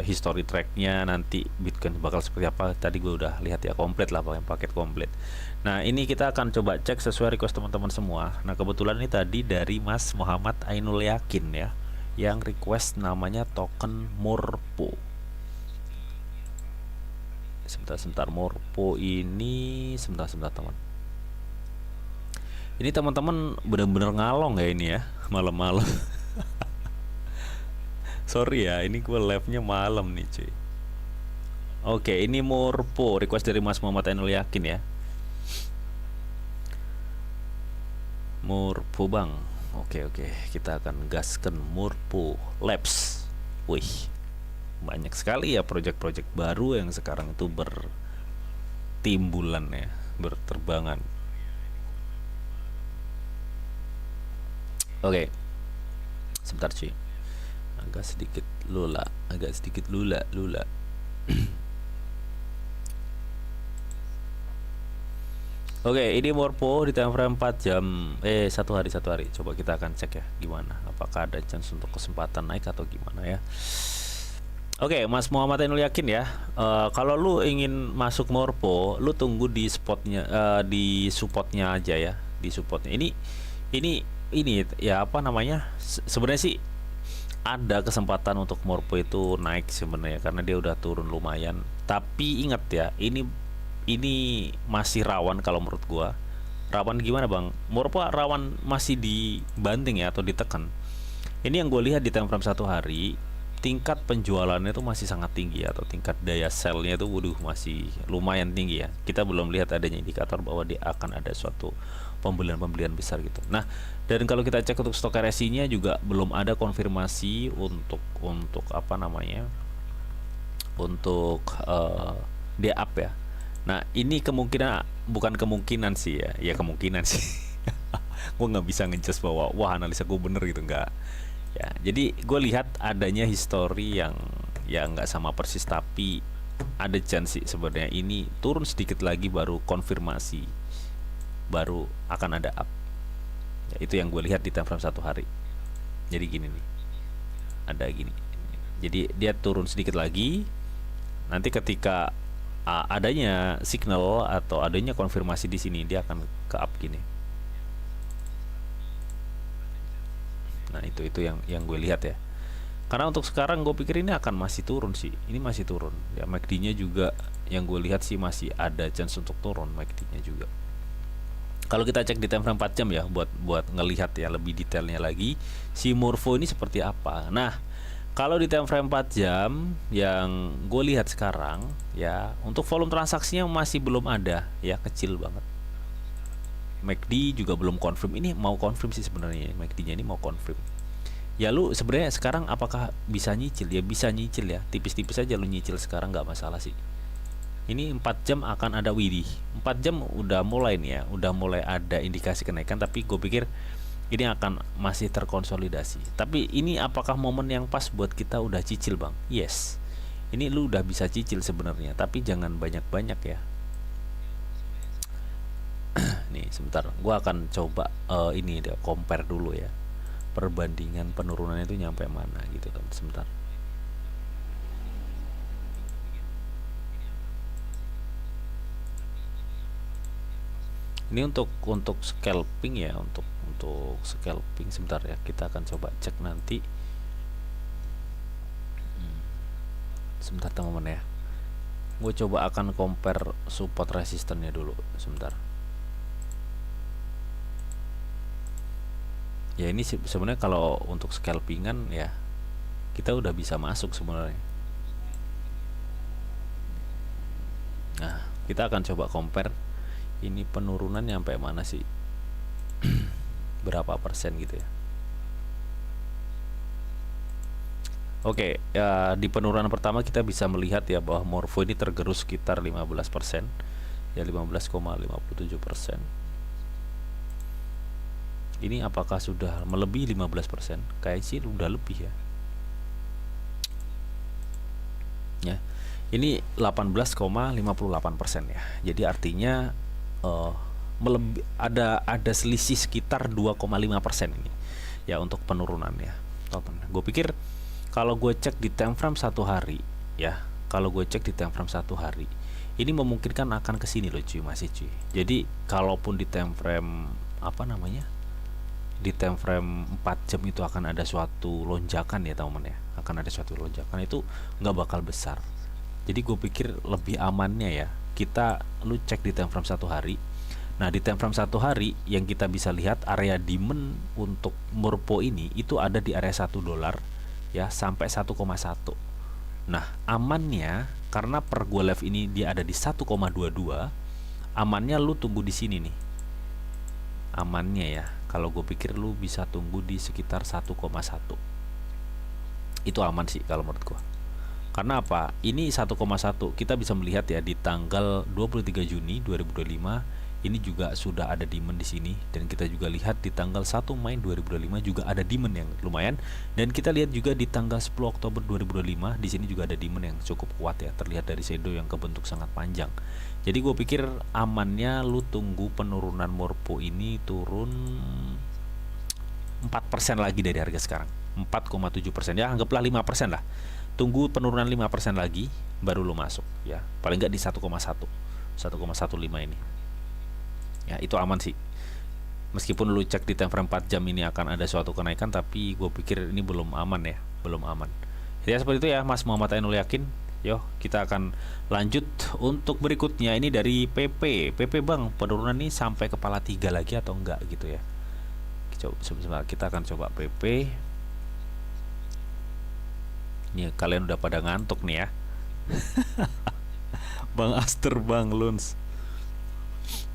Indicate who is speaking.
Speaker 1: history tracknya nanti Bitcoin bakal seperti apa. Tadi gue udah lihat ya, komplit lah, paket komplit. Nah ini kita akan coba cek sesuai request teman-teman semua. Nah kebetulan ini tadi dari Mas Muhammad Ainul Yakin ya, yang request namanya token Morpho. Sebentar, Morpho ini sebentar teman. Ini teman-teman bener-bener ngalong ya ini ya, malam-malam. Sorry ya, ini gue live-nya malam nih cuy. Oke, ini Morpho, request dari Mas Muhammad Ainul Yakin ya. Morpho bang. Oke, kita akan gaskan Morpho Labs. Wih, banyak sekali ya project-project baru yang sekarang itu bertimbulan ya, berterbangan. Oke, sebentar cuy, agak sedikit lula. Oke, ini Morpho di time frame 4 jam, 1 hari. Coba kita akan cek ya, gimana, apakah ada chance untuk kesempatan naik atau gimana ya. Oke, Mas Muhammad Ainul Yakin ya. Kalau lu ingin masuk Morpho, lu tunggu di spotnya, di supportnya aja ya, di supportnya. Ini ya apa namanya? Sebenarnya sih ada kesempatan untuk Morpho itu naik sebenarnya, karena dia udah turun lumayan. Tapi ingat ya, ini masih rawan kalau menurut gua. Rawan gimana bang? Morpho rawan masih dibanting ya, atau ditekan. Ini yang gue lihat di time frame 1 hari, tingkat penjualannya itu masih sangat tinggi, atau tingkat daya sell-nya itu masih lumayan tinggi ya. Kita belum lihat adanya indikator bahwa dia akan ada suatu pembelian besar gitu. Nah, dan kalau kita cek untuk stok RSI-nya juga belum ada konfirmasi untuk apa namanya? Untuk dia up ya. Nah ini bukan kemungkinan sih ya kemungkinan sih. Gue nggak bisa ngejudge bahwa wah analisa gue bener gitu, nggak ya. Jadi gue lihat adanya history yang ya nggak sama persis, tapi ada chance sih sebenarnya ini turun sedikit lagi baru konfirmasi, baru akan ada up ya. Itu yang gue lihat di time frame 1 hari. Jadi gini nih, ada gini, jadi dia turun sedikit lagi, nanti ketika adanya signal atau adanya konfirmasi di sini, dia akan ke up gini. Nah itu yang gue lihat ya. Karena untuk sekarang gue pikir ini akan masih turun sih. Ini masih turun ya. MACD-nya juga yang gue lihat sih masih ada chance untuk turun MACD-nya juga. Kalau kita cek di time frame 4 jam ya, buat ngelihat ya lebih detailnya lagi si Morpho ini seperti apa. Nah kalau di time frame 4 jam yang gue lihat sekarang ya, untuk volume transaksinya masih belum ada ya, kecil banget. MACD juga belum confirm. Ini mau confirm sih sebenarnya, MACD-nya ini mau confirm. Ya lu sebenarnya sekarang apakah bisa nyicil? Ya bisa nyicil ya, tipis-tipis aja lu nyicil sekarang, nggak masalah sih. Ini 4 jam akan ada widih. 4 jam udah mulai nih ya, udah mulai ada indikasi kenaikan, tapi gue pikir ini akan masih terkonsolidasi. Tapi ini apakah momen yang pas buat kita udah cicil bang? Yes, ini lu udah bisa cicil sebenarnya, tapi jangan banyak-banyak ya. Nih sebentar, gua akan coba ini deh, compare dulu ya, perbandingan penurunannya itu nyampe mana gitu kan. Sebentar. Ini untuk scalping ya, untuk scalping. Sebentar ya, kita akan coba cek nanti. Sebentar teman-teman ya, gue coba akan compare support resistannya dulu sebentar ya. Ini sebenarnya kalau untuk scalpingan ya, kita udah bisa masuk sebenarnya. Nah kita akan coba compare ini penurunan sampai mana sih, berapa persen gitu ya. Oke, ya di penurunan pertama kita bisa melihat ya bahwa Morpho ini tergerus sekitar 15%, ya 15,57%. Ini apakah sudah melebihi 15%? Kayak sih udah lebih ya. Ya, ini 18,58% ya. Jadi artinya ada selisih sekitar 2,5% ini ya untuk penurunannya. Gue pikir kalau gue cek di time frame satu hari ya, kalau gue cek di time frame satu hari ini memungkinkan akan kesini loh cuy, masih cuy. Jadi kalaupun di time frame apa namanya, di time frame 4 jam itu akan ada suatu lonjakan ya teman ya, akan ada suatu lonjakan, itu nggak bakal besar. Jadi gue pikir lebih amannya ya kita lu cek di time frame satu hari. Nah di time frame satu hari yang kita bisa lihat area demand untuk Morpo ini itu ada di area $1 ya sampai 1,1. Nah amannya karena per gue live ini dia ada di 1,22, amannya lu tunggu di sini nih. Amannya ya, kalau gue pikir lu bisa tunggu di sekitar 1,1. Itu aman sih kalau menurut gue. Karena apa? Ini 1,1 kita bisa melihat ya di tanggal 23 Juni 2025 ini juga sudah ada demand di sini, dan kita juga lihat di tanggal 1 Mei 2025 juga ada demand yang lumayan, dan kita lihat juga di tanggal 10 Oktober 2025 di sini juga ada demand yang cukup kuat ya, terlihat dari shadow yang kebentuk sangat panjang. Jadi gue pikir amannya lu tunggu penurunan Morpo ini turun 4% lagi dari harga sekarang, 4,7% ya, anggaplah 5% lah. Tunggu penurunan 5% lagi baru lu masuk ya, paling nggak di 1,15 ini ya, itu aman sih. Meskipun lu cek di time frame 4 jam ini akan ada suatu kenaikan, tapi gue pikir ini belum aman ya, belum aman. Jadi seperti itu ya Mas Muhammad Ainul Yakin. Yo, kita akan lanjut untuk berikutnya. Ini dari PP Bang, penurunan ini sampai kepala 3 lagi atau enggak gitu ya. Coba kita akan coba PP. Nih kalian udah pada ngantuk nih ya. Bang Aster, Bang Luns.